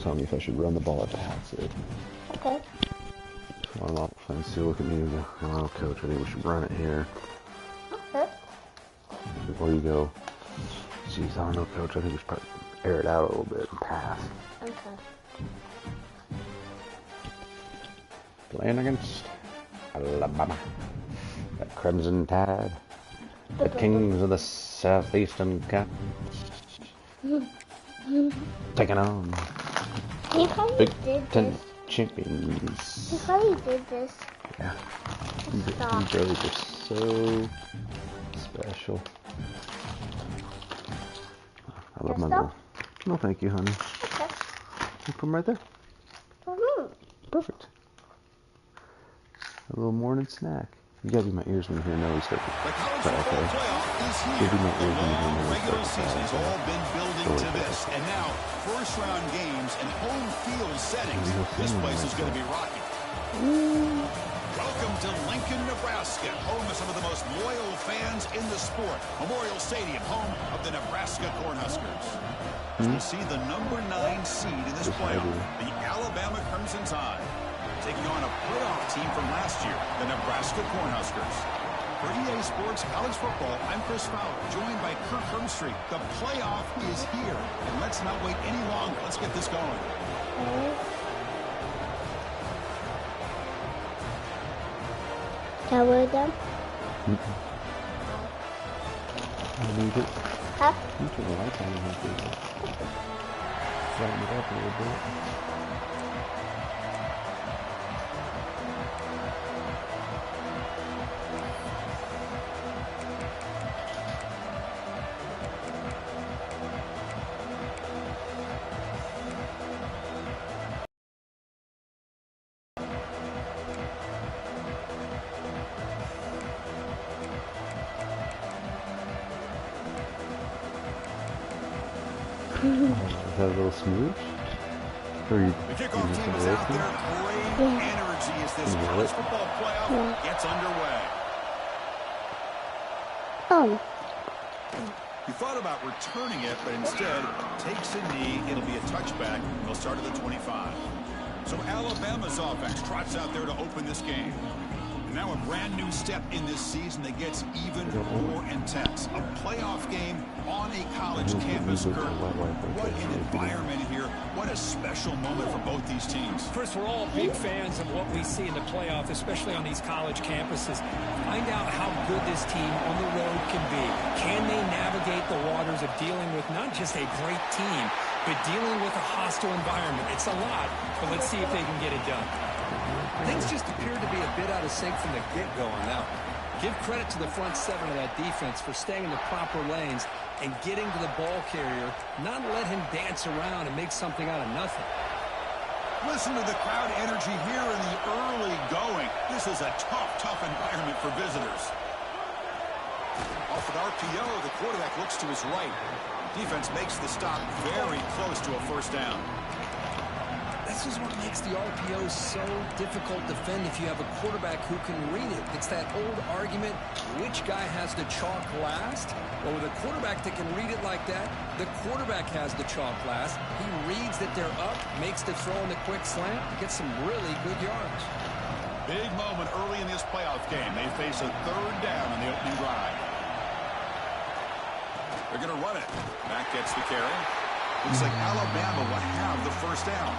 telling me if I should run the ball or pass it. Okay. So I'm off the fence. You look at me and go, oh, coach, I think we should run it here. Okay. Before you go, geez, I don't know, coach, I think we should probably air it out a little bit and pass. Okay. Playing against Alabama. That Crimson Tide. The Kings of the Southeastern Cup. Taking on Big Ten champions. He probably did this. Yeah. You brothers are so special. I love my little... No, thank you, honey. Okay. You put them right there. Perfect. A little morning snack. You gotta be my ears when you hear Nelly start to The college football playoff is here. The long regular season has all been building to this. And now, first-round games and home field settings. This place is going to be rocking. Welcome to Lincoln, Nebraska, home of some of the most loyal fans in the sport. Memorial Stadium, home of the Nebraska Cornhuskers. We'll see the number 9 seed in this playoff, the Alabama Crimson Tide, taking on a playoff team from last year, the Nebraska Cornhuskers. For EA Sports College Football, I'm Chris Fowler, joined by Kirk Hermstreet. The playoff is here, and let's not wait any longer. Let's get this going. Cover them? I need it. Huh? You turn the lights on and have to brighten it up a little bit. Is that a little smooth? Or you, the kickoff team is out there. Great energy as this college football playoff gets underway. He thought about returning it, but instead takes a knee. It'll be a touchback. They'll start at the 25. So Alabama's offense trots out there to open this game. And now a brand new step in this season that gets even more intense. A playoff game on a college campus. What an environment here. What a special moment for both these teams. Chris, we're all big fans of what we see in the playoff, especially on these college campuses. Find out how good this team on the road can be. Can they navigate the waters of dealing with not just a great team, but dealing with a hostile environment? It's a lot, but let's see if they can get it done. Things just appeared to be a bit out of sync from the get-go on that one. Give credit to the front 7 of that defense for staying in the proper lanes and getting to the ball carrier, not let him dance around and make something out of nothing. Listen to the crowd energy here in the early going. This is a tough environment for visitors. Off an RPO, the quarterback looks to his right. Defense makes the stop very close to a first down. This is what makes the RPO so difficult to defend if you have a quarterback who can read it. It's that old argument, which guy has the chalk last? Well, with a quarterback that can read it like that, the quarterback has the chalk last. He reads that they're up, makes the throw in the quick slant, gets some really good yards. Big moment early in this playoff game. They face a third down on the opening drive. They're going to run it. Mack gets the carry. Looks like Alabama will have the first down.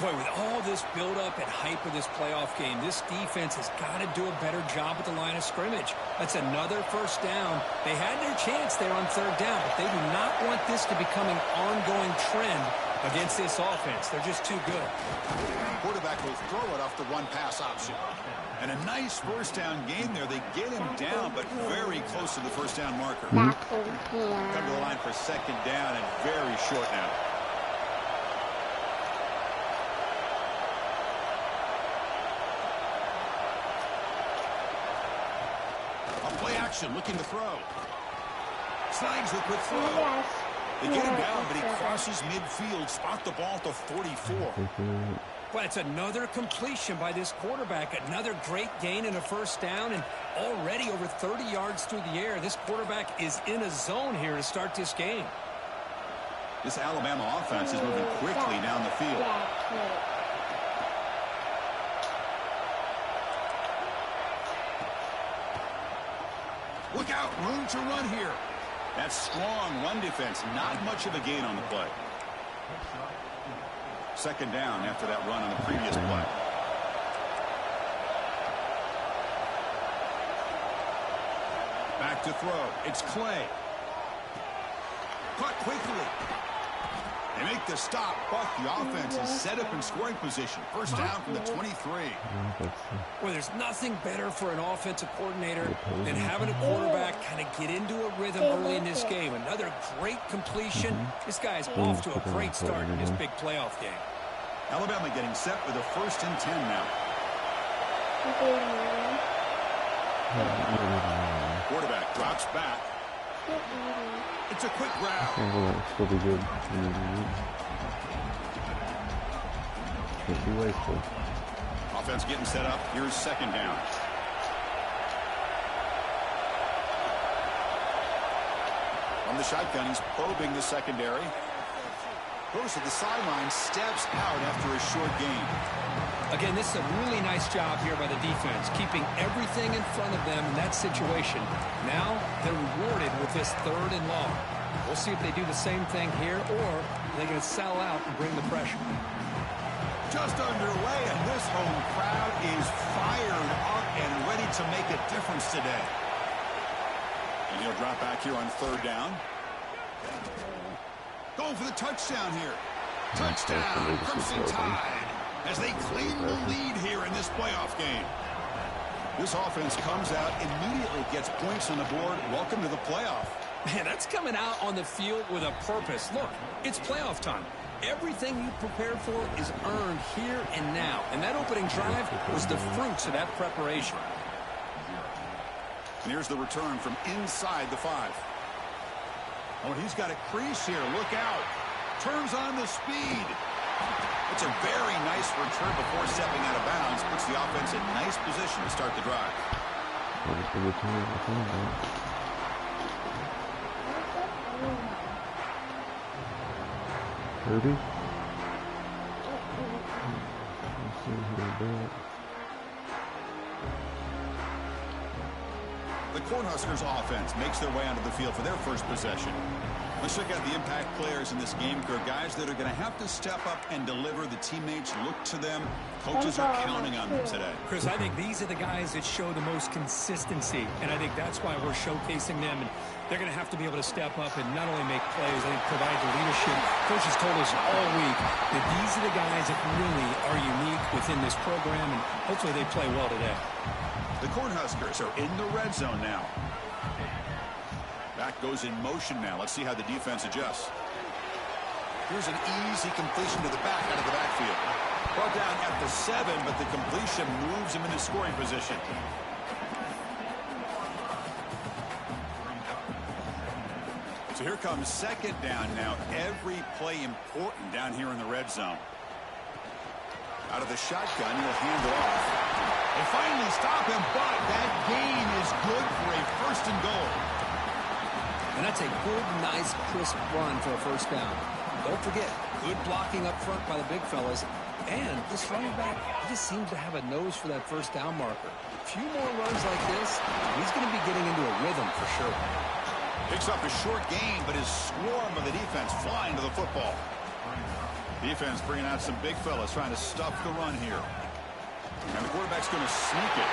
Boy, with all this build-up and hype of this playoff game, this defense has got to do a better job at the line of scrimmage. That's another first down. They had their chance there on third down, but they do not want this to become an ongoing trend against this offense. They're just too good. Quarterback will throw it off the one-pass option. And a nice first down game there. They get him down, but very close to the first down marker. Come to the line for second down and very short now. Play action, looking to throw. Slides the quick throw. They get him down, but he crosses midfield, spot the ball to 44. Well, it's another completion by this quarterback. Another great gain and a first down, and already over 30 yards through the air. This quarterback is in a zone here to start this game. This Alabama offense is moving quickly down the field. Look out, room to run here. That strong run defense, not much of a gain on the play. Second down after that run on the previous play. Back to throw. It's Clay. Caught quickly. They make the stop, but the offense is set up in scoring position. First down from the 23. Well, there's nothing better for an offensive coordinator than having a quarterback kind of get into a rhythm early in this game. Another great completion. This guy's off to a great start in this big playoff game. Alabama getting set with a 1st and 10 now. Quarterback drops back. It's a quick grab. Still be good. Can't be wasteful. Offense getting set up. Here's second down. From the shotgun, he's probing the secondary. Goes to the sideline, steps out after a short gain. Again, this is a really nice job here by the defense, keeping everything in front of them in that situation. Now they're rewarded with this 3rd and long. We'll see if they do the same thing here, or they're going to sell out and bring the pressure. Just underway, and this home crowd is fired up and ready to make a difference today. And he'll drop back here on 3rd down. Going for the touchdown here. Touchdown, Crimson Tide, as they claim the lead here in this playoff game. This offense comes out, immediately gets points on the board. Welcome to the playoff. Man, that's coming out on the field with a purpose. Look, it's playoff time. Everything you prepared for is earned here and now. And that opening drive was the fruits of that preparation. And here's the return from inside the 5. Oh, he's got a crease here. Look out. Turns on the speed. It's a very nice return before stepping out of bounds. Puts the offense in nice position to start the drive. Kirby? The Cornhuskers offense makes their way onto the field for their first possession. Let's check out the impact players in this game. They're guys that are going to have to step up and deliver. The teammates look to them. Coaches are counting on them today. Chris, I think these are the guys that show the most consistency, and I think that's why we're showcasing them. And they're going to have to be able to step up and not only make plays, I think provide the leadership. Coaches told us all week that these are the guys that really are unique within this program, and hopefully they play well today. The Cornhuskers are in the red zone now. Back goes in motion now. Let's see how the defense adjusts. Here's an easy completion to the back out of the backfield. Brought down at the 7, but the completion moves him into scoring position. So here comes second down now. Every play important down here in the red zone. Out of the shotgun, he'll hand it off. They finally stop him, but that gain is good for a 1st and goal. And that's a good, nice, crisp run for a 1st down. Don't forget, good blocking up front by the big fellas. And this running back, he just seems to have a nose for that 1st down marker. A few more runs like this, he's going to be getting into a rhythm for sure. Picks up a short gain, but his swarm of the defense flying to the football. Defense bringing out some big fellas trying to stuff the run here. And the quarterback's going to sneak it.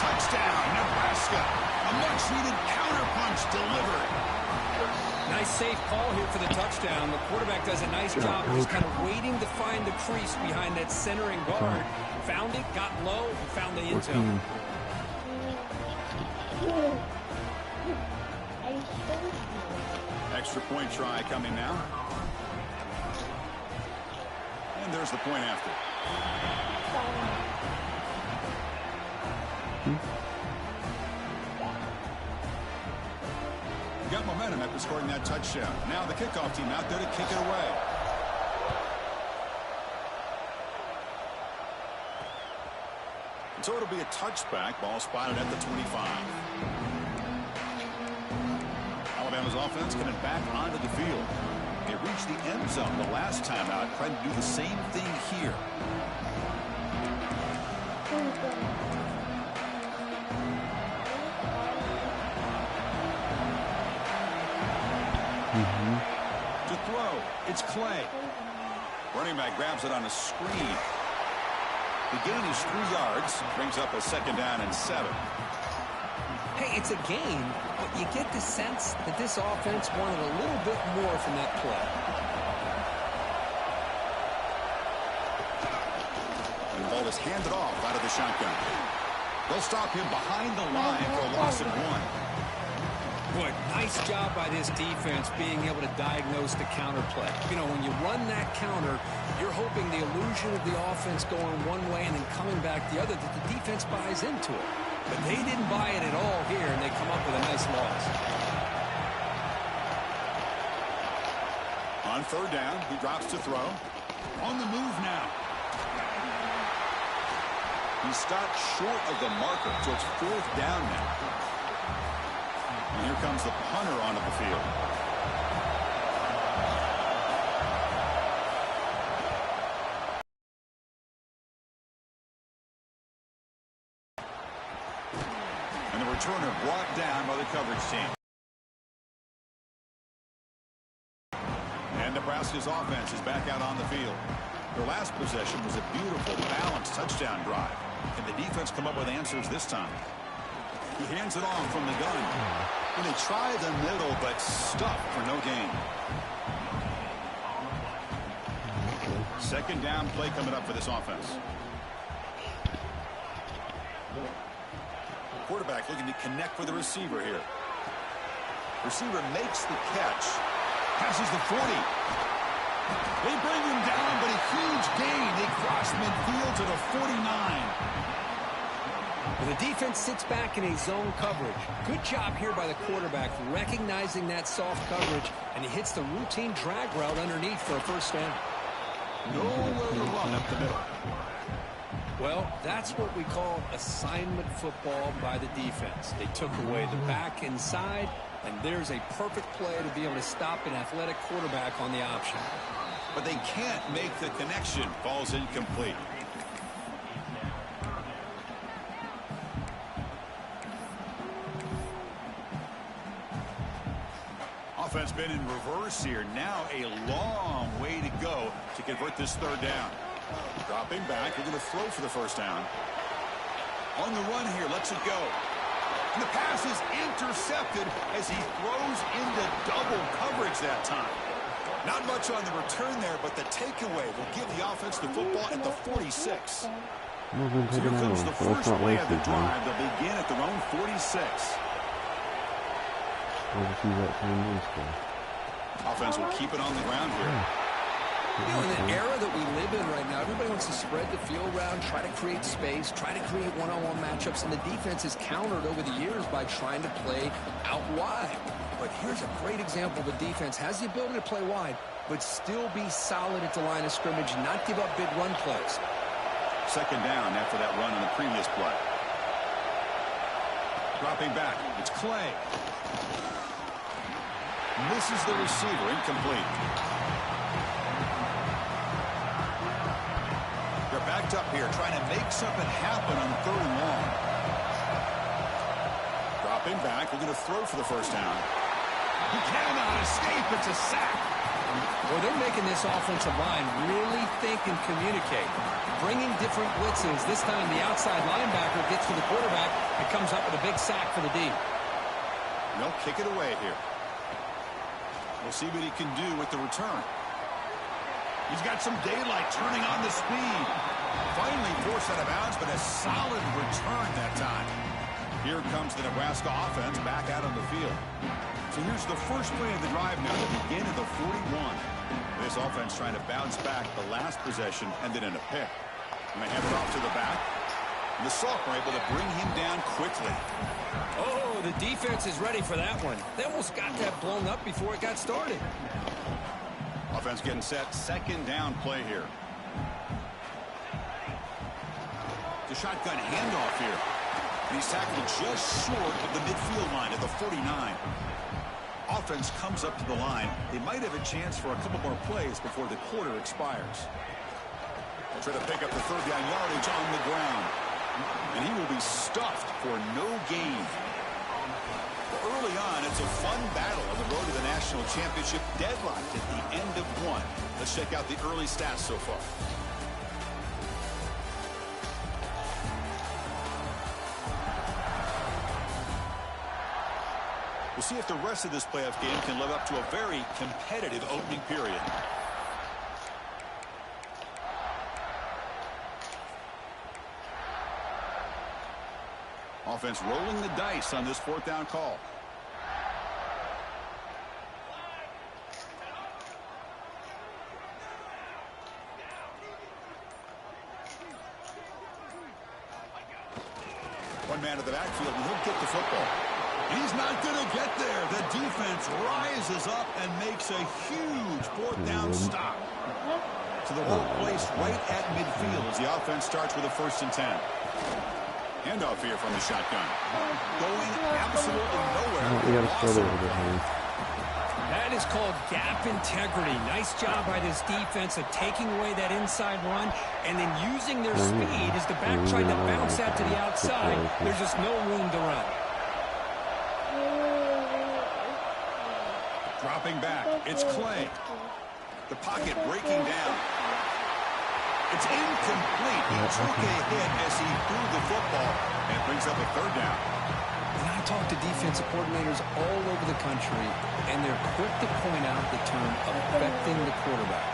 Touchdown, Nebraska. A much-needed counterpunch delivered. Nice safe call here for the touchdown. The quarterback does a nice job of just kind of waiting to find the crease behind that centering guard. Found it, got low, and found the end zone. Extra point try coming now. And there's the point after. Got momentum after scoring that touchdown. Now the kickoff team out there to kick it away. So it'll be a touchback. Ball spotted at the 25. Alabama's offense coming back onto the field. They reached the end zone the last time out, trying to do the same thing here. To throw, it's Clay. Running back grabs it on a screen. The gain is 3 yards, brings up a 2nd down and 7. Hey, it's a gain, but you get the sense that this offense wanted a little bit more from that play. And the ball is handed off out of the shotgun. They'll stop him behind the line for a loss of 1. Boy, nice job by this defense being able to diagnose the counter play. You know, when you run that counter, you're hoping the illusion of the offense going one way and then coming back the other, that the defense buys into it. But they didn't buy it at all here, and they come up with a nice loss. On 3rd down, he drops to throw. On the move now. He stopped short of the marker, so it's 4th down now. And here comes the punter onto the field. And the returner brought down by the coverage team. And Nebraska's offense is back out on the field. Their last possession was a beautiful, balanced touchdown drive. Can the defense come up with answers this time? He hands it off from the gun. And they try the middle, but stuffed for no gain. 2nd down play coming up for this offense. Quarterback looking to connect with the receiver here. Receiver makes the catch. Passes the 40. They bring him down, but a huge gain. They cross midfield to the 49. Well, the defense sits back in a zone coverage. Good job here by the quarterback recognizing that soft coverage, and he hits the routine drag route underneath for a 1st down. Nowhere to run up the middle. Well, that's what we call assignment football by the defense. They took away the back inside, and there's a perfect play to be able to stop an athletic quarterback on the option. But they can't make the connection. Falls incomplete. Offense been in reverse here. Now a long way to go to convert this 3rd down. Dropping back. They're going to throw for the 1st down. On the run here. Lets it go. And the pass is intercepted as he throws into double coverage that time. Not much on the return there, but the takeaway will give the offense the football at the 46. So here comes the first play of the drive. They'll begin at their own 46. Offense will keep it on the ground here. You know, in the era that we live in right now, everybody wants to spread the field around, try to create space, try to create one-on-one matchups, and the defense is countered over the years by trying to play out wide. But here's a great example. The defense has the ability to play wide, but still be solid at the line of scrimmage, not give up big run plays. 2nd down after that run in the previous play. Dropping back. It's Clay. Misses the receiver. Incomplete. They're backed up here trying to make something happen on 3rd and long. Dropping back. They're going to throw for the 1st down. He cannot escape. It's a sack. Well, they're making this offensive line really think and communicate. Bringing different blitzes. This time the outside linebacker gets to the quarterback and comes up with a big sack for the D. They'll kick it away here. We'll see what he can do with the return. He's got some daylight turning on the speed. Finally forced out of bounds, but a solid return that time. Here comes the Nebraska offense back out on the field. So here's the first play of the drive now to begin at the 41. This offense trying to bounce back. The last possession ended in a pick. And they hand it off to the back. And the Sophomore able to bring him down quickly. Oh, the defense is ready for that one. They almost got that blown up before it got started. Offense getting set. 2nd down play here. The shotgun handoff here. And he's tackled just short of the midfield line at the 49. offense comes up to the line, they might have a chance for a couple more plays before the quarter expires. They'll try to pick up the third down yardage on the ground. And he will be stuffed for no gain. Well, early on, it's a fun battle on the road to the national championship, deadlocked at the end of one. Let's check out the early stats so far. We'll see if the rest of this playoff game can live up to a very competitive opening period. Offense rolling the dice on this fourth down call. One man to the backfield, and he'll get the football. He's not going to get there. The defense rises up and makes a huge fourth down stop. So the ball placed right at midfield as the offense starts with a 1st and 10. Handoff here from the shotgun. Going absolutely nowhere. That is called gap integrity. Nice job by this defense of taking away that inside run and then using their speed as the back tried to bounce that to the outside. There's just no room to run. Dropping back. It's Clay. The pocket breaking down. It's incomplete. He took a hit as he threw the football and brings up a 3rd down. And I talk to defensive coordinators all over the country, and they're quick to point out the term affecting the quarterback.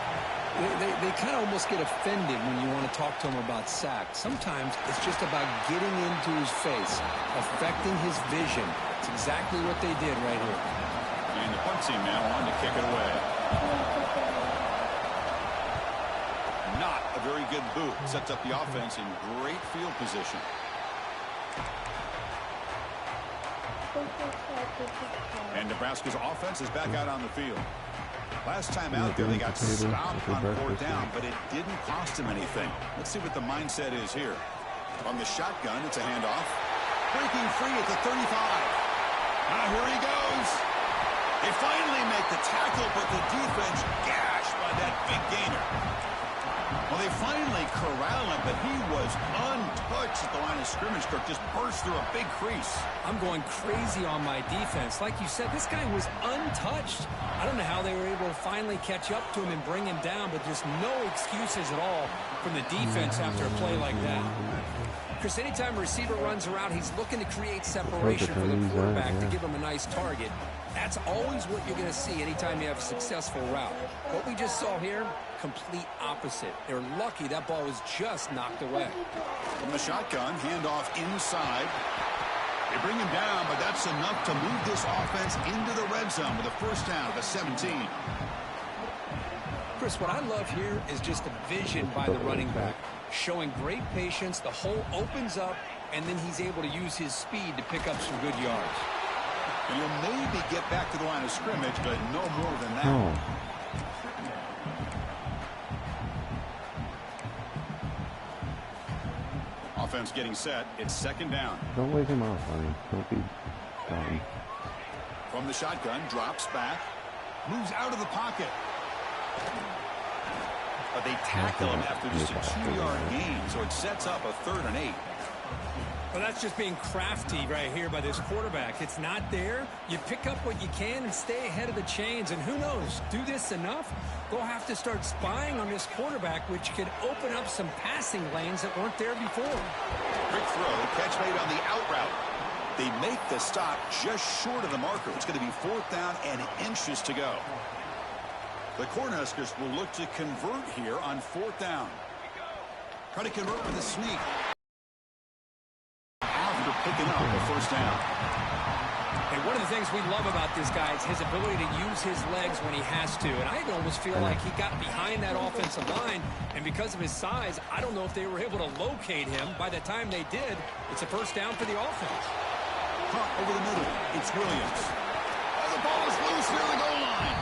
They kind of almost get offended when you want to talk to them about sacks. Sometimes it's just about getting into his face, affecting his vision. It's exactly what they did right here. And the punt team now on to kick it away. Not a very good boot. Sets up the offense in great field position. And Nebraska's offense is back out on the field. Last time out there, they got stopped on 4th down, but it didn't cost them anything. Let's see what the mindset is here. On the shotgun, it's a handoff. Breaking free at the 35. Here he goes. They finally make the tackle, but the defense gashed by that big gainer. Well, they finally corral him, but he was untouched at the line of scrimmage. Kirk just burst through a big crease. I'm going crazy on my defense. Like you said, this guy was untouched. I don't know how they were able to finally catch up to him and bring him down, but there's no excuses at all from the defense after a play like that. Chris, anytime a receiver runs around, he's looking to create separation for the quarterback to give him a nice target. That's always what you're going to see anytime you have a successful route. What we just saw here, complete opposite. They're lucky that ball was just knocked away. From the shotgun, handoff inside. They bring him down, but that's enough to move this offense into the red zone with a 1st down at the 17. Chris, what I love here is just the vision by the running back. Showing great patience, the hole opens up, and then he's able to use his speed to pick up some good yards. And he'll maybe get back to the line of scrimmage, but no more than that. Offense getting set. It's 2nd down. Don't wake him up, honey. Don't be dumb. From the shotgun, drops back. Moves out of the pocket. But they tackle him after just a 2-yard gain, so it sets up a 3rd and 8. Well, that's just being crafty right here by this quarterback. It's not there. You pick up what you can and stay ahead of the chains. And who knows, do this enough, they'll have to start spying on this quarterback, which could open up some passing lanes that weren't there before. Quick throw, catch made on the out route. They make the stop just short of the marker. It's going to be 4th down and inches to go. The Cornhuskers will look to convert here on 4th down. Try to convert with a sneak. After picking up the 1st down. And one of the things we love about this guy is his ability to use his legs when he has to. And I almost feel like he got behind that offensive line. And because of his size, I don't know if they were able to locate him. By the time they did, it's a 1st down for the offense. Caught over the middle. It's Williams. Oh, the ball is loose near the goal line.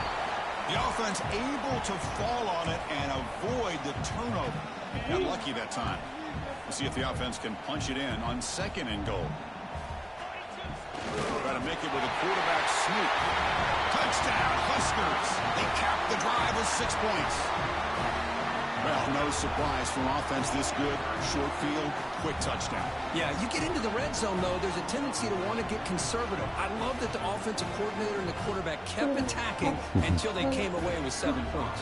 The offense able to fall on it and avoid the turnover. Got lucky that time. We'll see if the offense can punch it in on 2nd and goal. Try to to make it with a quarterback sneak. Touchdown, Huskers. They capped the drive with 6 points. Well, no surprise from offense this good. Short field, quick touchdown. Yeah, you get into the red zone, though, there's a tendency to want to get conservative. I love that the offensive coordinator and the quarterback kept attacking until they came away with 7 points.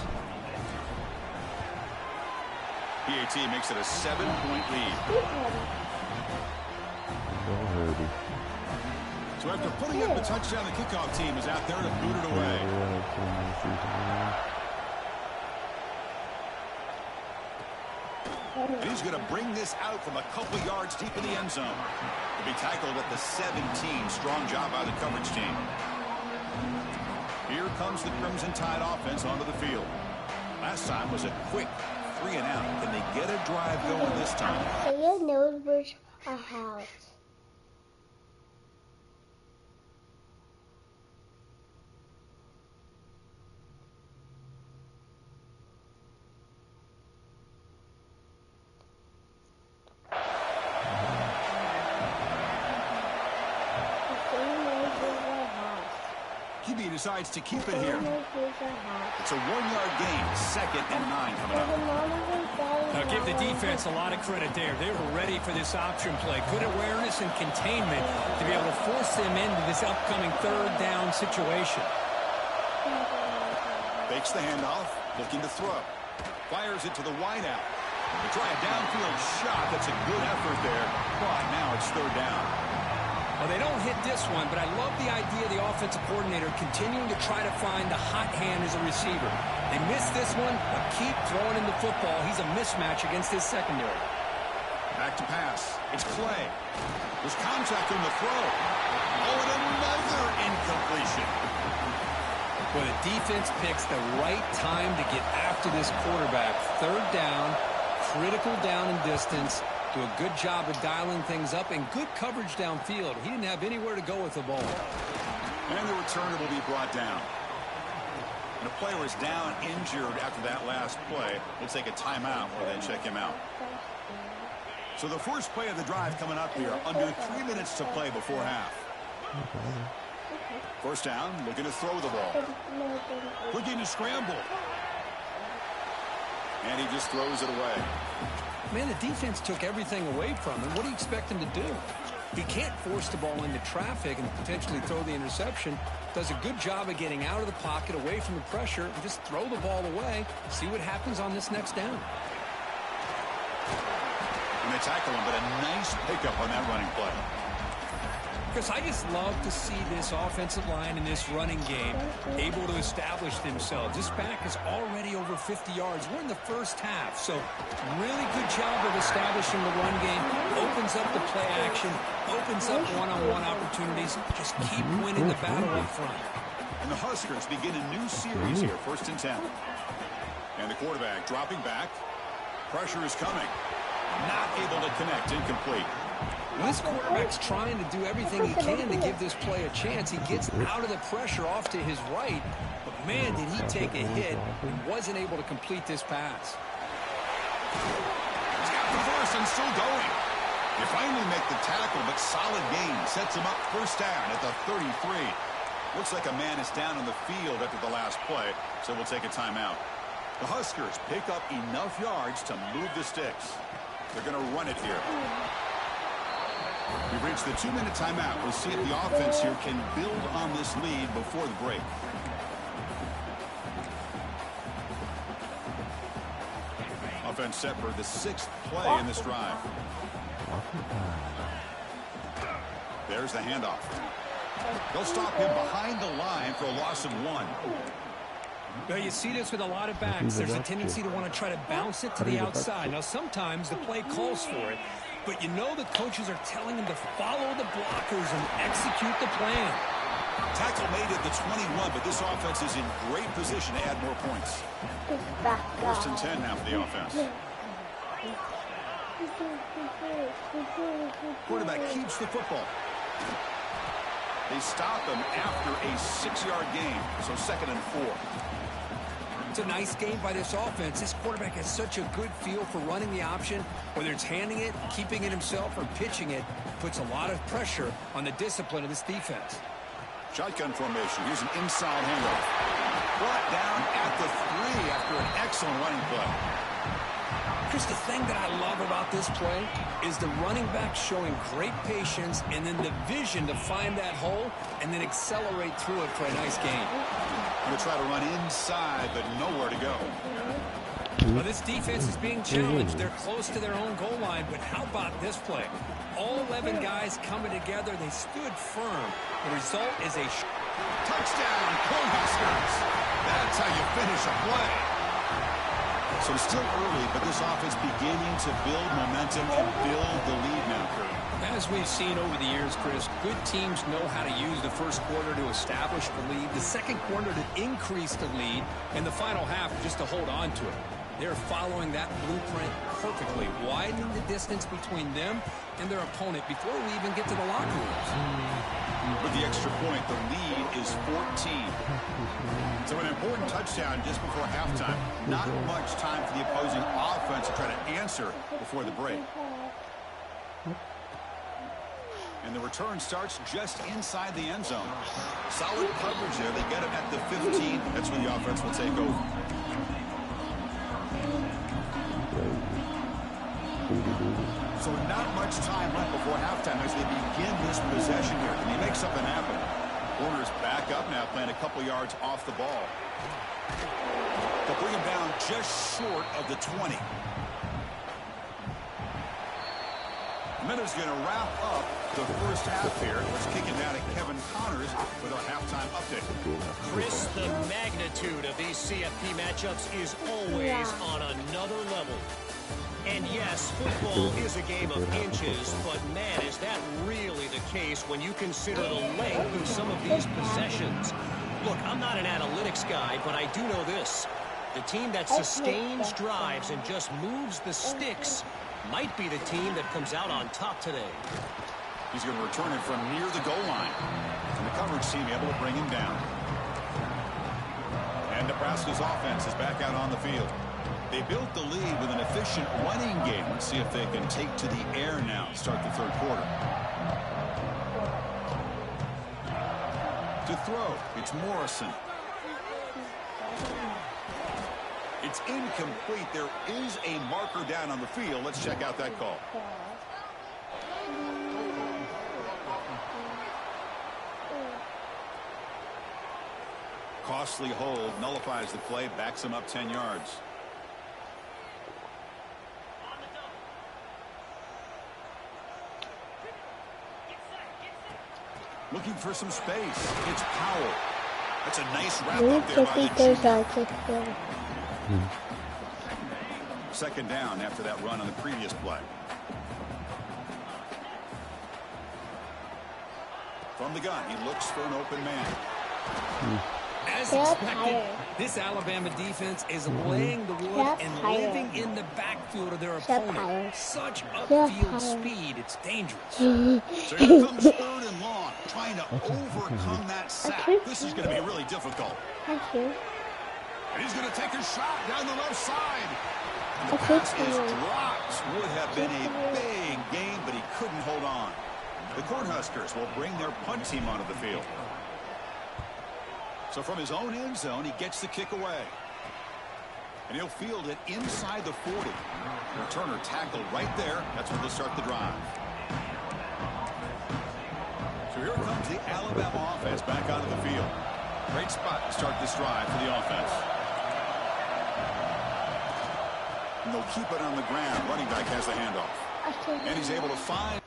PAT makes it a 7-point lead. So after putting up a touchdown, the kickoff team is out there to boot it away. And he's going to bring this out from a couple yards deep in the end zone. To be tackled at the 17. Strong job by the coverage team. Here comes the Crimson Tide offense onto the field. Last time was a quick 3 and out. Can they get a drive going this time? Say your nose was a house. QB decides to keep it here. It's a 1-yard gain. 2nd and 9 coming up. Now give the defense a lot of credit there. They were ready for this option play. Good awareness and containment to be able to force them into this upcoming 3rd down situation. Fakes the handoff, looking to throw. Fires it to the wideout. They try a downfield shot. That's a good effort there. But now it's 3rd down. Well, they don't hit this one, but I love the idea of the offensive coordinator continuing to try to find the hot hand as a receiver. They missed this one, but keep throwing him the football. He's a mismatch against his secondary. Back to pass. It's Clay. There's contact on the throw. Oh, and another incompletion. Well, the defense picks the right time to get after this quarterback. 3rd down, critical down and distance. Do a good job of dialing things up and good coverage downfield. He didn't have anywhere to go with the ball. And the returner will be brought down. And a player is down injured after that last play. We'll take a timeout or then check him out. So the first play of the drive coming up here. Under 3 minutes to play before half. First down, looking to throw the ball. Looking to scramble. And he just throws it away. Man, the defense took everything away from him. What do you expect him to do? He can't force the ball into traffic and potentially throw the interception. Does a good job of getting out of the pocket, away from the pressure, and just throw the ball away. See what happens on this next down. And they tackle him, but a nice pickup on that running play. Chris, I just love to see this offensive line and this running game able to establish themselves. This back is already over 50 yards. We're in the first half, so really good job of establishing the run game. Opens up the play action, opens up one-on-one opportunities. Just keep winning the battle up front. And the Huskers begin a new series here, 1st and 10. And the quarterback dropping back. Pressure is coming. Not able to connect, incomplete. This quarterback's trying to do everything he can to give this play a chance. He gets out of the pressure off to his right, but man, did he take a hit and wasn't able to complete this pass. He's got the first and still going. You finally make the tackle, but solid gain sets him up 1st down at the 33. Looks like a man is down on the field after the last play, so we'll take a timeout. The Huskers pick up enough yards to move the sticks. They're going to run it here. We've reached the 2-minute timeout. We'll see if the offense here can build on this lead before the break. Offense set for the 6th play in this drive. There's the handoff. They'll stop him behind the line for a loss of 1. Well, you see this with a lot of backs. There's a tendency to want to try to bounce it to the outside. Now, sometimes the play calls for it, but you know the coaches are telling them to follow the blockers and execute the plan. Tackle made at the 21, but this offense is in great position to add more points. 1st and 10 now for the offense. Quarterback keeps the football. They stop him after a 6-yard gain, so 2nd and 4. It's a nice game by this offense. This quarterback has such a good feel for running the option. Whether it's handing it, keeping it himself, or pitching it, puts a lot of pressure on the discipline of this defense. Shotgun formation. Here's an inside handoff. Brought down at the 3 after an excellent running play. Chris, the thing that I love about this play is the running back showing great patience and then the vision to find that hole and then accelerate through it for a nice gain. Going to try to run inside, but nowhere to go. Well, this defense is being challenged. They're close to their own goal line, but how about this play? All 11 guys coming together. They stood firm. The result is a touchdown, Cornhuskers. That's how you finish a play. So it's still early, but this offense beginning to build momentum and build the lead now, Kurt. As we've seen over the years, Chris, good teams know how to use the first quarter to establish the lead, the second quarter to increase the lead, and the final half just to hold on to it. They're following that blueprint perfectly, widening the distance between them and their opponent before we even get to the locker rooms. With the extra point, the lead is 14. So an important touchdown just before halftime. Not much time for the opposing offense to try to answer before the break. And the return starts just inside the end zone. Solid coverage there. They get him at the 15. That's where the offense will take over. So not much time left before halftime as they begin this possession here. Can they make something happen? Corner's back up now, playing a couple yards off the ball. They'll bring him down just short of the 20. Miller's going to wrap up the first half here. Let's kick it down to Kevin Connors with our halftime update. Chris, the magnitude of these CFP matchups is always on another level. And yes, football is a game of inches, but man, is that really the case when you consider the length of some of these possessions. Look, I'm not an analytics guy, but I do know this. The team that sustains drives and just moves the sticks might be the team that comes out on top today. He's going to return it from near the goal line. And the coverage team able to bring him down. And Nebraska's offense is back out on the field. They built the lead with an efficient running game. Let's see if they can take to the air now to start the third quarter. To throw, it's Morrison. It's incomplete. There is a marker down on the field. Let's check out that call. Costly hold, nullifies the play, backs him up 10 yards. Looking for some space. It's Powell. That's a nice wrap up there by the junior. Second down after that run on the previous play. From the gun, he looks for an open man. As expected, this Alabama defense is laying the wood and living in the backfield of their opponent. Such upfield speed, it's dangerous. So here comes 3rd and long, trying to overcome that sack. This is going to be really difficult. Thank you. And he's going to take a shot down the left side. And the pass is dropped. Would have been a big game, but he couldn't hold on. The Cornhuskers will bring their punt team onto the field. So from his own end zone, he gets the kick away. And he'll field it inside the 40. Returner tackled right there. That's when they'll start the drive. So here comes the Alabama offense back onto the field. Great spot to start this drive for the offense. And they'll keep it on the ground. Running back has the handoff. And he's able to find...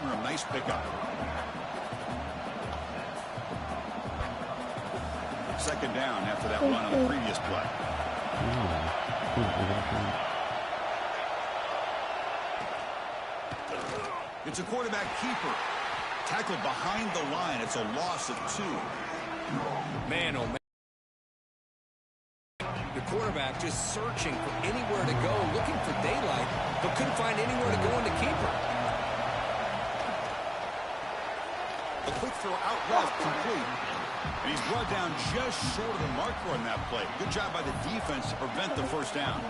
A nice pickup. Second down after that run on the previous play. It's a quarterback keeper. Tackled behind the line. It's a loss of 2. Man, oh man. The quarterback just searching for anywhere to go, looking for daylight, but couldn't find anywhere to go in the keeper. A quick throw out left, complete. And he's brought down just short of the marker on that play. Good job by the defense to prevent the first down.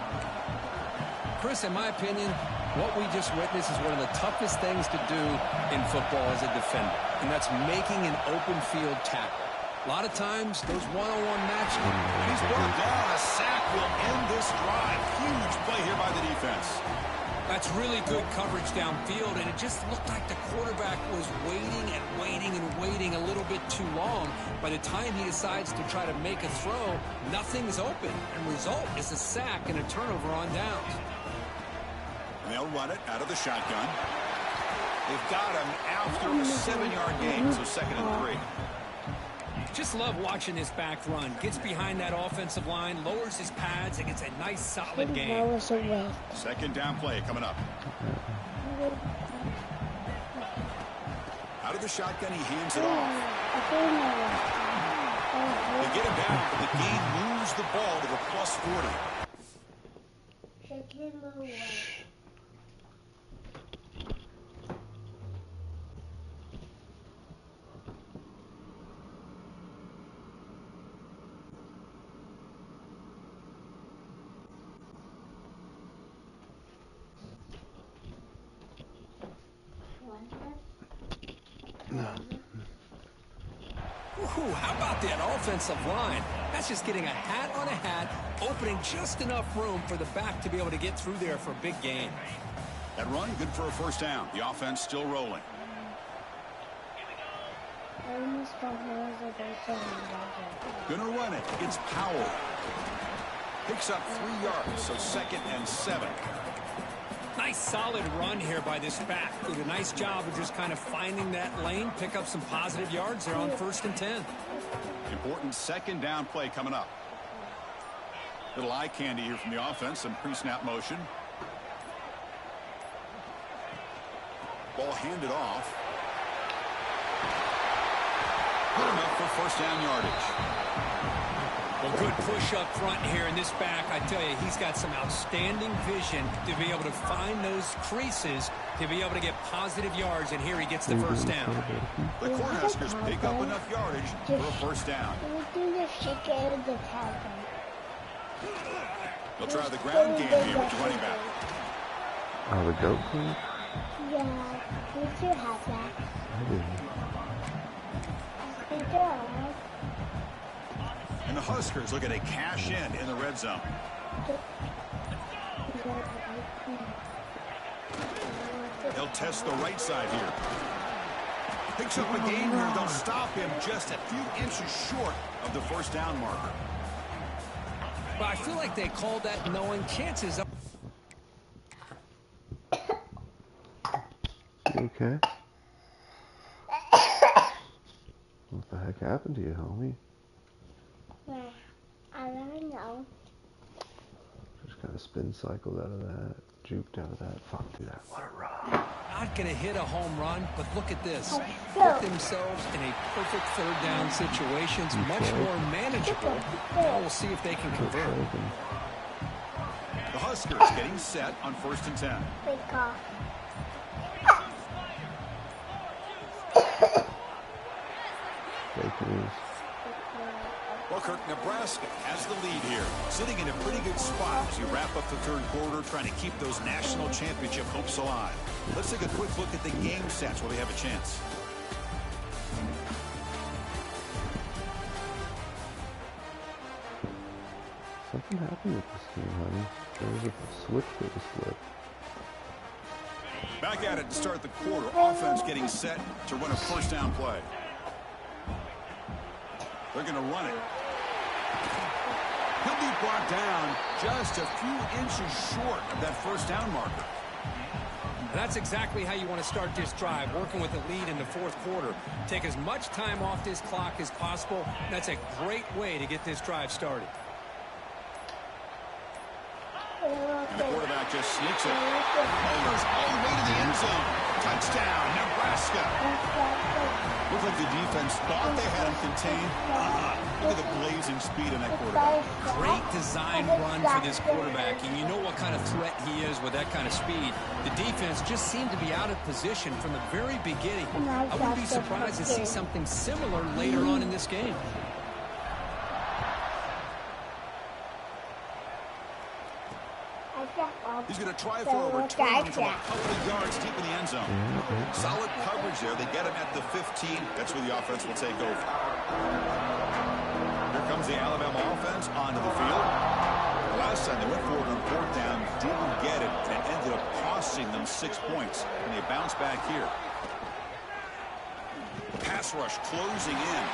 Chris, in my opinion, what we just witnessed is one of the toughest things to do in football as a defender, and that's making an open field tackle. A lot of times, those one-on-one matches. He's brought down. A sack will end this drive. Huge play here by the defense. That's really good coverage downfield, and it just looked like the quarterback was waiting and waiting and waiting a little bit too long. By the time he decides to try to make a throw, nothing's open, and result is a sack and a turnover on downs. They'll run it out of the shotgun. They've got him after a 7-yard gain, so 2nd and 3. Just love watching this back run. Gets behind that offensive line, lowers his pads, and gets a nice, solid game. 2nd down play coming up. Out of the shotgun, he hands it off. They get him down, but the game moves the ball to the plus 40. Ooh, how about that offensive line? That's just getting a hat on a hat, opening just enough room for the back to be able to get through there for a big gain. That run, good for a first down. The offense still rolling. Gonna run it. It's Powell. Picks up 3 yards, so 2nd and 7. Nice solid run here by this back. Did a nice job of just kind of finding that lane, pick up some positive yards there on 1st and 10. Important 2nd down play coming up. Little eye candy here from the offense, some pre-snap motion. Ball handed off. Good enough for 1st down yardage. Well, good push up front here in this back. I tell you, he's got some outstanding vision to be able to find those creases, to be able to get positive yards, and here he gets the 1st down. The Cornhuskers pick up enough yardage for a 1st down. They'll try the ground game here with the running back. Oh, the goat queen? Yeah, we do have that. I do. We do. And the Huskers look at a cash in the red zone. They'll test the right side here. Picks up a gain here. They'll stop him just a few inches short of the 1st down marker. But I feel like they called that knowing chances up. You okay? What the heck happened to you, homie? I don't know. Just kind of spin cycled out of that, juked out of that. Fuck, do that. What a run. Not going to hit a home run, but look at this. Put themselves in a perfect 3rd down situations, much more manageable. Now we'll see if they can convert. The Huskers getting set on 1st and 10. Big call. Fake news. Well, Kirk, Nebraska has the lead here, sitting in a pretty good spot as you wrap up the 3rd quarter, trying to keep those national championship hopes alive. Let's take a quick look at the game stats where they have a chance. Something happened with this game, honey. There was a switch that was flipped. Back at it to start the quarter. Offense getting set to run a 1st down play. They're going to run it. He'll be brought down just a few inches short of that 1st down marker. That's exactly how you want to start this drive, working with a lead in the 4th quarter. Take as much time off this clock as possible. That's a great way to get this drive started. And the quarterback just sneaks it. Goes all the way to the end zone. Touchdown, Nebraska. Looked like the defense thought they had him contained. Look at the blazing speed in that quarterback. Great design run for this quarterback, and you know what kind of threat he is with that kind of speed. The defense just seemed to be out of position from the very beginning. I wouldn't be surprised to see something similar later on in this game. He's going to try for a return from a couple of yards deep in the end zone. Solid coverage there. They get him at the 15. That's where the offense will take over. Here comes the Alabama offense onto the field. Last time they went forward on fourth down, didn't get it, and ended up costing them 6 points. And they bounce back here. Pass rush closing in.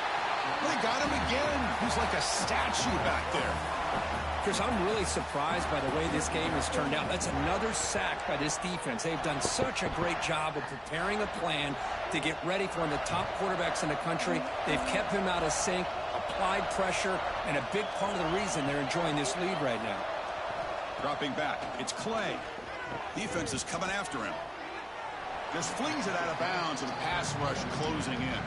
They got him again. He's like a statue back there. Chris, I'm really surprised by the way this game has turned out. That's another sack by this defense. They've done such a great job of preparing a plan to get ready for one of the top quarterbacks in the country. They've kept him out of sync, applied pressure, and a big part of the reason they're enjoying this lead right now. Dropping back, it's Clay. Defense is coming after him. Just flings it out of bounds and pass rush closing in.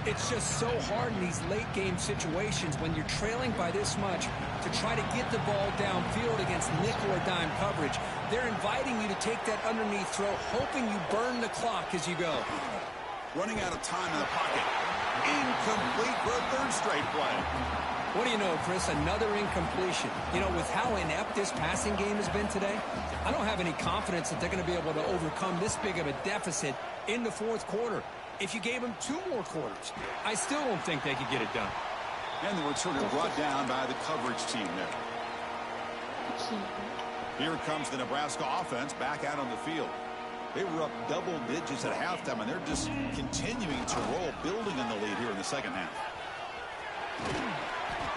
It's just so hard in these late-game situations when you're trailing by this much to try to get the ball downfield against nickel or dime coverage. They're inviting you to take that underneath throw, hoping you burn the clock as you go. Running out of time in the pocket. Incomplete for a third straight play. What do you know, Chris? Another incompletion. You know, with how inept this passing game has been today, I don't have any confidence that they're going to be able to overcome this big of a deficit in the fourth quarter. If you gave them 2 more quarters, I still don't think they could get it done. And the returner brought down by the coverage team there. Here comes the Nebraska offense back out on the field. They were up double digits at halftime, and they're just continuing to roll, building in the lead here in the second half.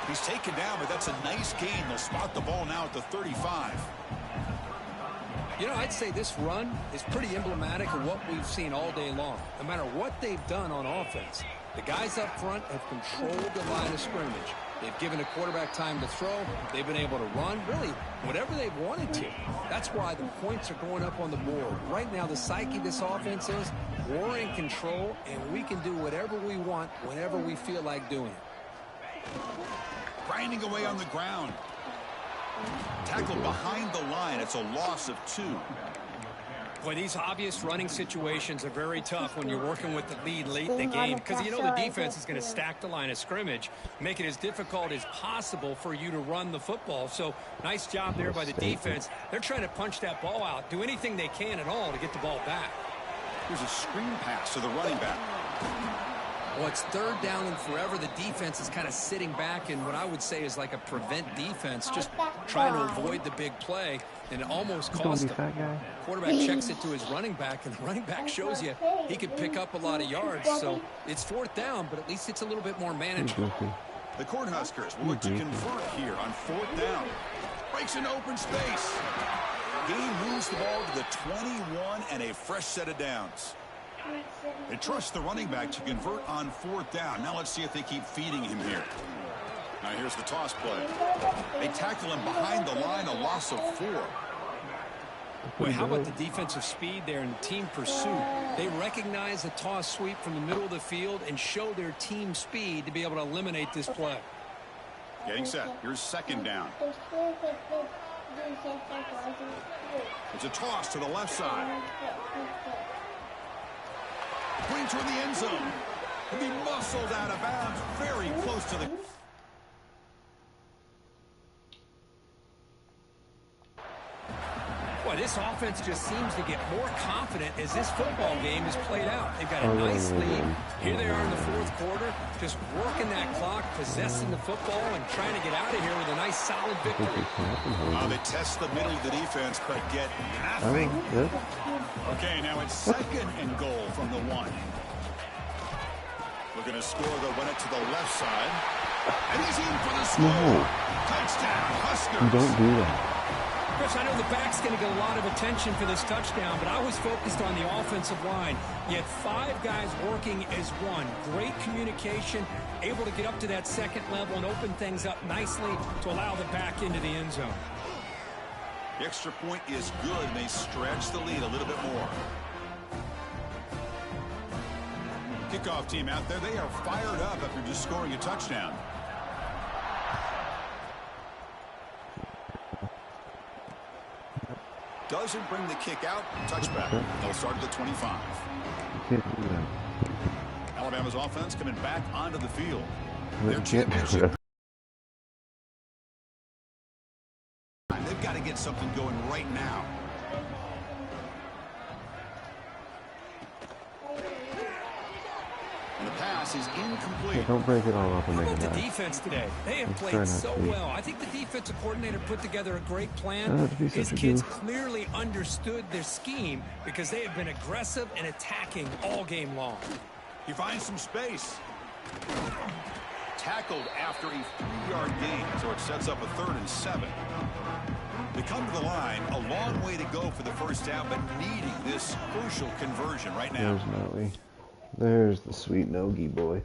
He's taken down, but that's a nice gain. They'll spot the ball now at the 35. You know, I'd say this run is pretty emblematic of what we've seen all day long. No matter what they've done on offense, the guys up front have controlled the line of scrimmage. They've given the quarterback time to throw. They've been able to run, really, whatever they've wanted to. That's why the points are going up on the board. Right now, the psyche of this offense is we're in control, and we can do whatever we want whenever we feel like doing it. Grinding away on the ground. Tackled behind the line. It's a loss of 2. Boy, these obvious running situations are very tough when you're working with the lead late in the game because you know the defense is going to stack the line of scrimmage, make it as difficult as possible for you to run the football. So nice job there by the defense. They're trying to punch that ball out, do anything they can at all to get the ball back. Here's a screen pass to the running back. Well, it's third down and forever. The defense is kind of sitting back in what I would say is like a prevent defense, just trying to avoid the big play, and it almost cost them. Quarterback checks it to his running back, and the running back shows you he can pick up a lot of yards. So it's fourth down, but at least it's a little bit more manageable. The Cornhuskers will look to convert here on fourth down. Breaks into open space. Gain moves the ball to the 21 and a fresh set of downs. They trust the running back to convert on fourth down. Now let's see if they keep feeding him here. Now here's the toss play. They tackle him behind the line, a loss of 4. Boy, how about the defensive speed there and the team pursuit? They recognize a toss sweep from the middle of the field and show their team speed to be able to eliminate this play. Getting set. Here's second down. It's a toss to the left side. Going toward the end zone. He'll be muscled out of bounds, very close to the... Boy, this offense just seems to get more confident as this football game is played out. They've got a nice lead. Here they are in the fourth quarter, just working that clock, possessing the football, and trying to get out of here with a nice, solid victory. They test the middle of the defense, but get nothing. Okay, now it's second and goal from the 1. Looking to score, they'll run it to the left side. And he's in for the score. No. Touchdown, Huskers. You don't do that. Chris, I know the back's going to get a lot of attention for this touchdown, but I was focused on the offensive line. You had 5 guys working as one. Great communication, able to get up to that second level and open things up nicely to allow the back into the end zone. The extra point is good, and they stretch the lead a little bit more. Kickoff team out there, they are fired up after just scoring a touchdown. Doesn't bring the kick out. Touchback. They'll start at the 25. Alabama's offense coming back onto the field. Their championship. They've got to get something going right now. And the pass is incomplete. Hey, don't break it all up and make it The nice. defense today, they have played so well. I think the defensive coordinator put together a great plan. His kids clearly understood their scheme because they have been aggressive and attacking all game long. He finds some space. Tackled after a 3-yard gain, so it sets up a 3rd and 7. They come to the line, a long way to go for the first down, but needing this crucial conversion right now. There's Noe. There's the sweet Nogi boy.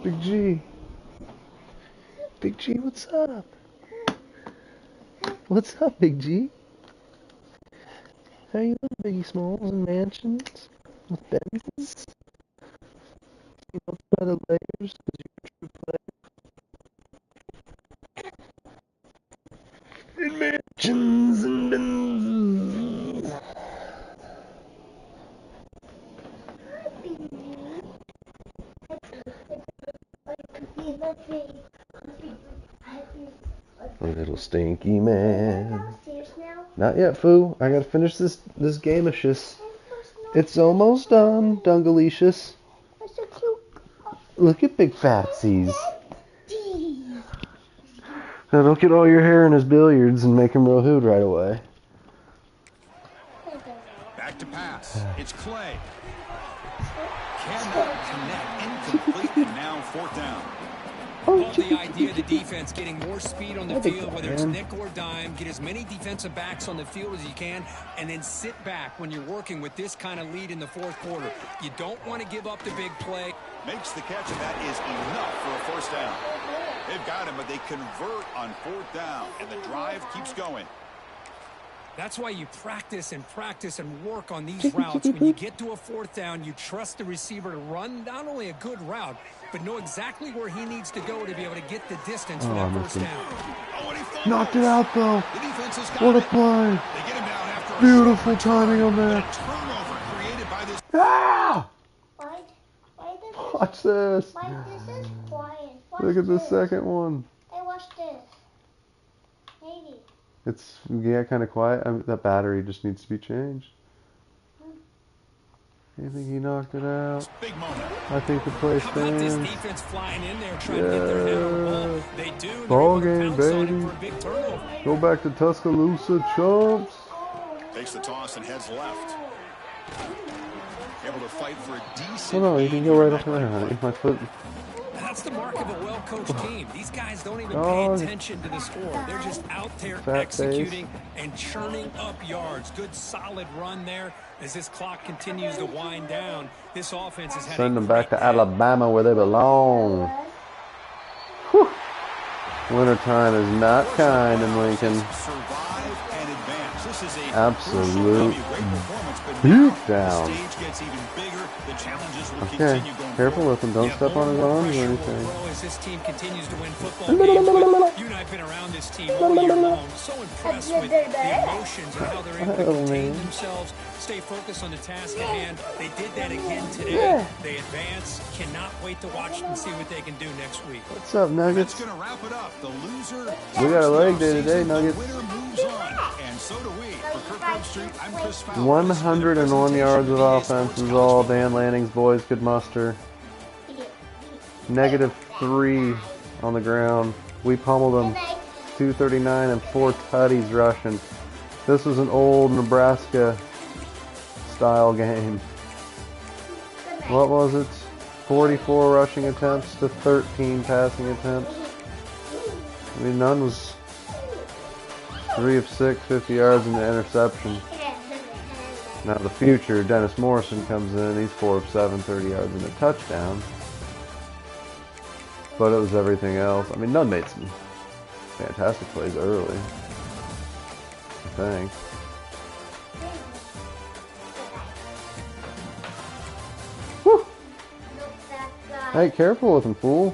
Big G. Big G, what's up? What's up, Big G? How you doing, Biggie Smalls and mansions with Benzes? You know, by the layers, because you're a true player. In mansions and Benzes. Little stinky man. Not yet, foo. I gotta finish this game-ishes. It's almost done, Dungalicious. Look at Big Fatsies. Now don't get all your hair in his billiards and make him real hood right away. Back to pass. It's Clay. Cannot connect. Incomplete, and now 4th down. Well, the idea of the defense getting more speed on the field, whether it's nickel or dime, get as many defensive backs on the field as you can, and then sit back when you're working with this kind of lead in the 4th quarter. You don't want to give up the big play. Makes the catch, and that is enough for a 1st down. They've got him, but they convert on 4th down, and the drive keeps going. That's why you practice and work on these routes. When you get to a 4th down, you trust the receiver to run not only a good route, but know exactly where he needs to go to be able to get the distance for that 1st down. Knocked it out, though. What a play. Beautiful timing on that. Ah! Watch this. Look at the second one. Hey, watch this. Maybe. It's kind of quiet. That battery just needs to be changed. I think he knocked it out. Big moment. I think the play How about this stands. defense flying in there trying to get their head on the ball? They do. Ball They're able game, to pounce on it baby. for a big turnover. Go back to Tuscaloosa, chumps. Takes the toss and heads left. Able to fight for a decent. Oh no, you can go right up there, honey. My foot. That's the mark of a well-coached team. These guys don't even pay attention to the score. They're just out there executing and churning up yards. Good, solid run there as this clock continues to wind down. This offense has had Send them back to Alabama where they belong. Whew. Wintertime is not kind in Lincoln. Survive and advance. This is a Absolute beat down. The stage gets even bigger. The challenges will Okay, continue going careful with him. Don't Yeah, step on his more arms or pressure will anything. grow as this team continues to win football games. But you and I have been around this team all year long. So impressed with the emotions and how they're able to contain themselves, stay focused on the task at hand. They did that again today. They advance. Cannot wait to watch and see what they can do next week. What's up, That's Nuggets? going to wrap it up. The loser. We got a leg day today, The Nuggets. winner moves on, and so do we. For Kirkwood Street, I'm Chris Fowler. 101 yards of offense is all Dan Lanning's boys could muster. -3 on the ground. We pummeled them. 239 and 4 tutties rushing. This was an old Nebraska style game. What was it? 44 rushing attempts to 13 passing attempts. I mean, none was 3 of 6, 50 yards and an interception. Now the future, Dennis Morrison comes in. He's 4 of 7, 30 yards and a touchdown. But it was everything else. I mean, Nunn made some fantastic plays early, I think. Hey, careful with him, fool.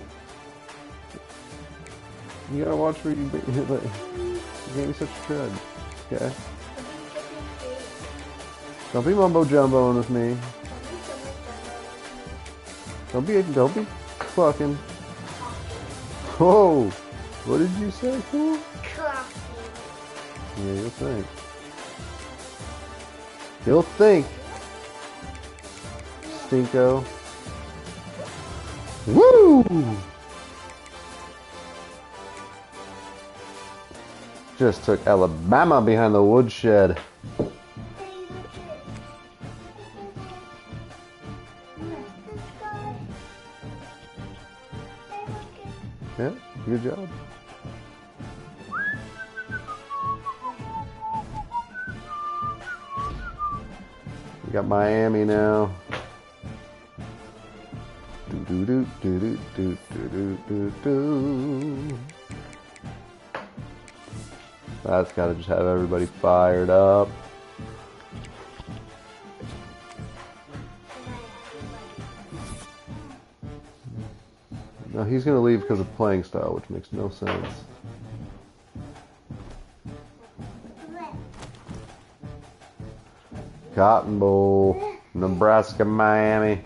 You gotta watch where you gave me such a crud. Okay. Don't be mumbo jumboing with me. Don't be fucking. Whoa! What did you say, fool? Yeah, you'll think. You'll think. Stinko. Woo! Just took Alabama behind the woodshed. Yeah, good job. We got Miami now. Do do do do do do do do. That's gotta just have everybody fired up. No, he's gonna leave because of playing style, which makes no sense. Cotton Bowl, Nebraska, Miami.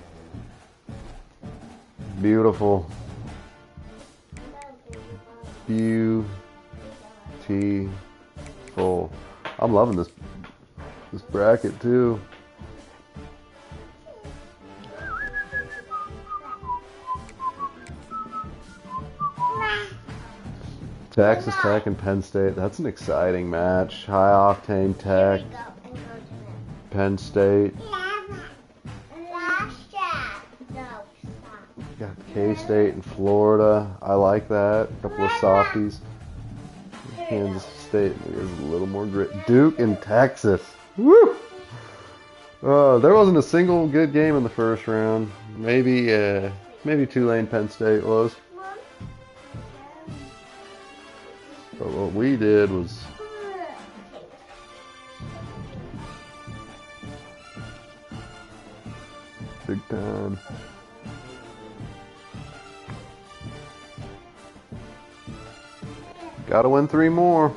Beautiful. Beautiful. I'm loving this bracket too. Texas Tech and Penn State. That's an exciting match. High octane Tech. Penn State. Got K-State and Florida. I like that. A couple of softies. Kansas State is a little more grit. Duke and Texas. Woo! There wasn't a single good game in the first round. Maybe Tulane Penn State was. But what we did was big time. Gotta win 3 more.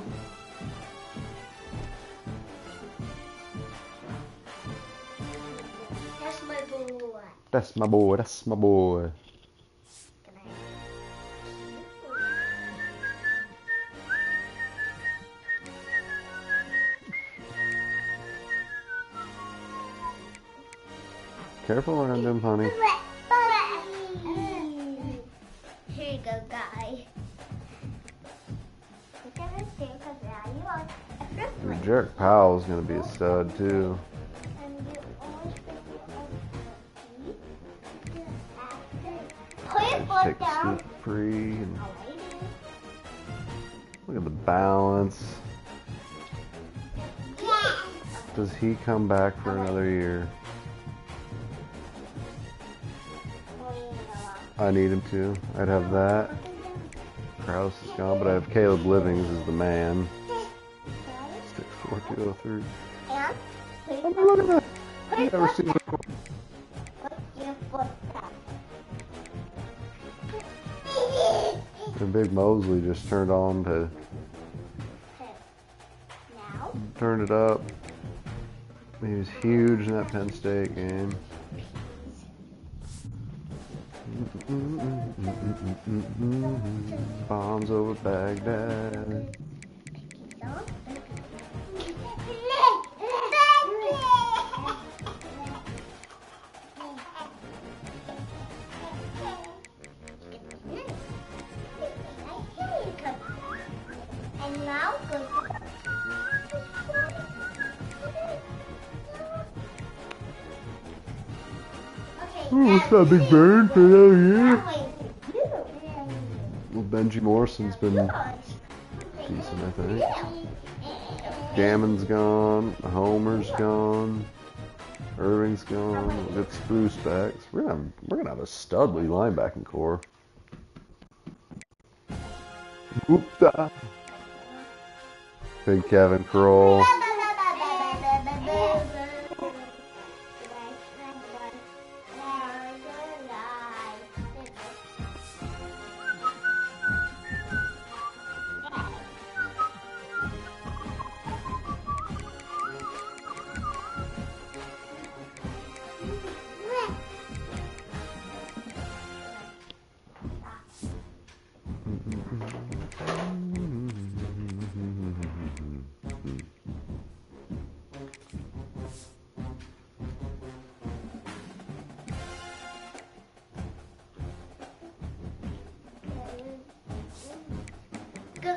That's my boy. That's my boy. That's my boy. Careful around him, honey. Here you go, guy. Jarek Powell's gonna be a stud too. Take a scoop free and look at the balance. Does he come back for another year? I need him to. I'd have that. Krause is gone, but I have Caleb Livings as the man. 6'4", 203. Look at that. I've never seen it before. And Big Mosley just turned it up. He was huge in that Penn State game. Bombs over Baghdad. And now go. What's that, Big Bird, for another year? Well, Benji Morrison's been decent, I think. Gammon's gone. Homer's gone. Irving's gone. We'll get Spruce back. So we're gonna have a studly linebacking core. Oopta. Big Kevin Kroll.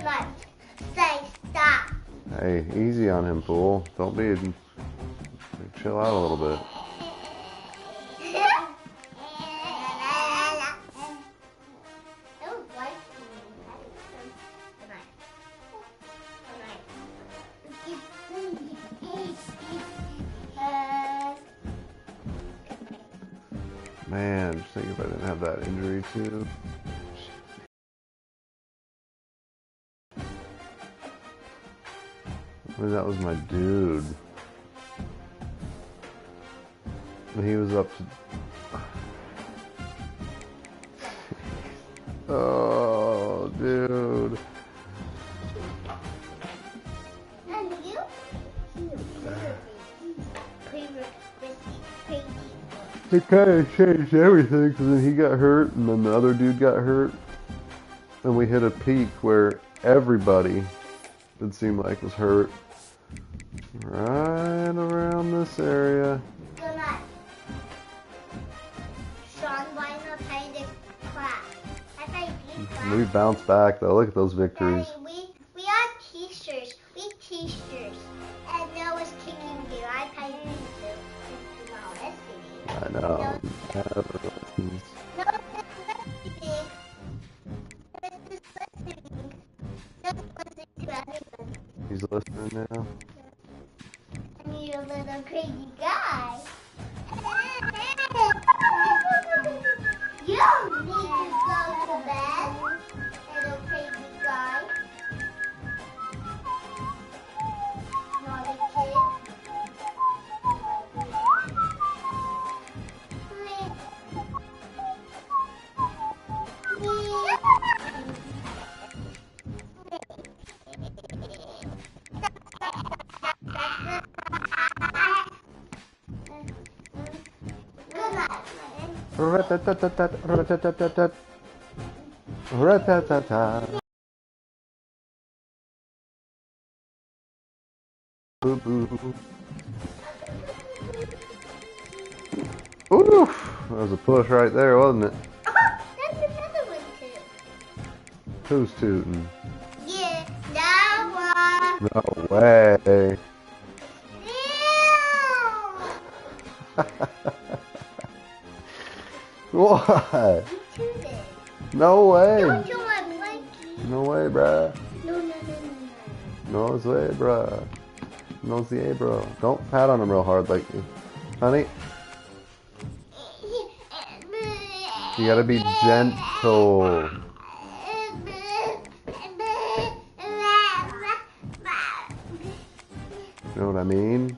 night. Say stop. Hey, easy on him, fool. Don't be. Chill out a little bit. Man, just think if I didn't have that injury too. I mean, that was my dude. And he was up to... Oh, dude. And you? It kind of changed everything because then he got hurt and then the other dude got hurt. And we hit a peak where everybody, it seemed like, was hurt. Right around this area. Good night. Sean, why not pay the class? I pay the class. We bounced back though. Look at those victories. Daddy, we are teachers. We teachers. And no one's kicking you. I pay you to. I know. No listening. Just listening to everything. He's listening now. And you're a little crazy guy. You don't need to go to bed, little crazy guy. Naughty kid. Good night. Rat-tat-tat-tat, rat-tat-tat-tat, rat-tat-tat-tat. Boo-boo. Oof! That was a push right there, wasn't it? That's another one too. Who's tooting? Yeah, that one. No way. Ew. What? You tooted. No way. Don't do my blankie. No way, bruh. No. No way, bruh. No way, bro. Don't pat on him real hard like you. Honey, you gotta be gentle. You know what I mean?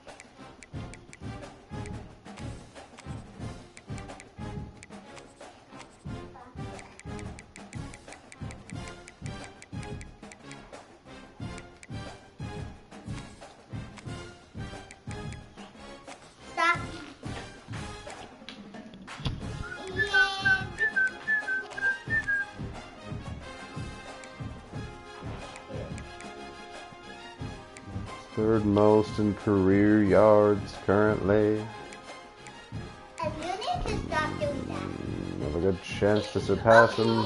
Stop. Third most in career yards currently. And you need to stop doing that. Have a good chance to surpass him.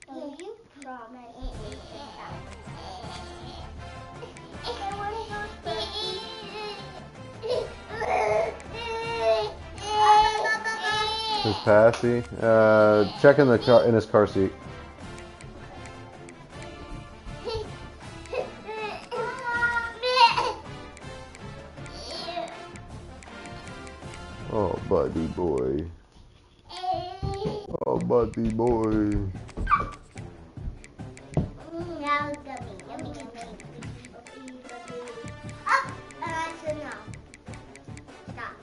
Will you promise? His passy. Check in the car in his car seat. Oh, buddy boy. Oh, buddy boy. Now it's gummy. Yummy. Up, and I said no. Stop.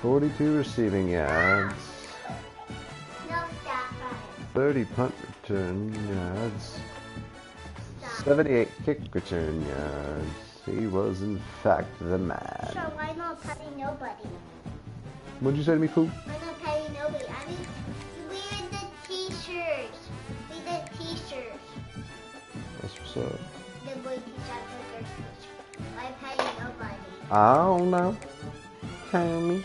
42 receiving yards. No, stop running. 30 punt return yards. 78 kick return yards. He was in fact the man. So why not petty nobody? What'd you say to me, Pooh? Why not petty nobody? I mean, we're the t-shirts. We're the t-shirts. That's what's up. The boy t-shirt, the girl t-shirt. Why petty nobody? I don't know. Tell me.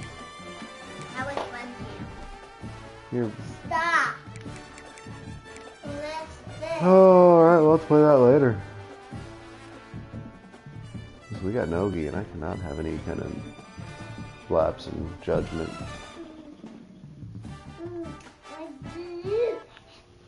That was fun too. You're... Stop. Let's this. Oh, alright, well, let's play that later. 'Cause we got Nogi, and I cannot have any kind of lapse in judgment. I do.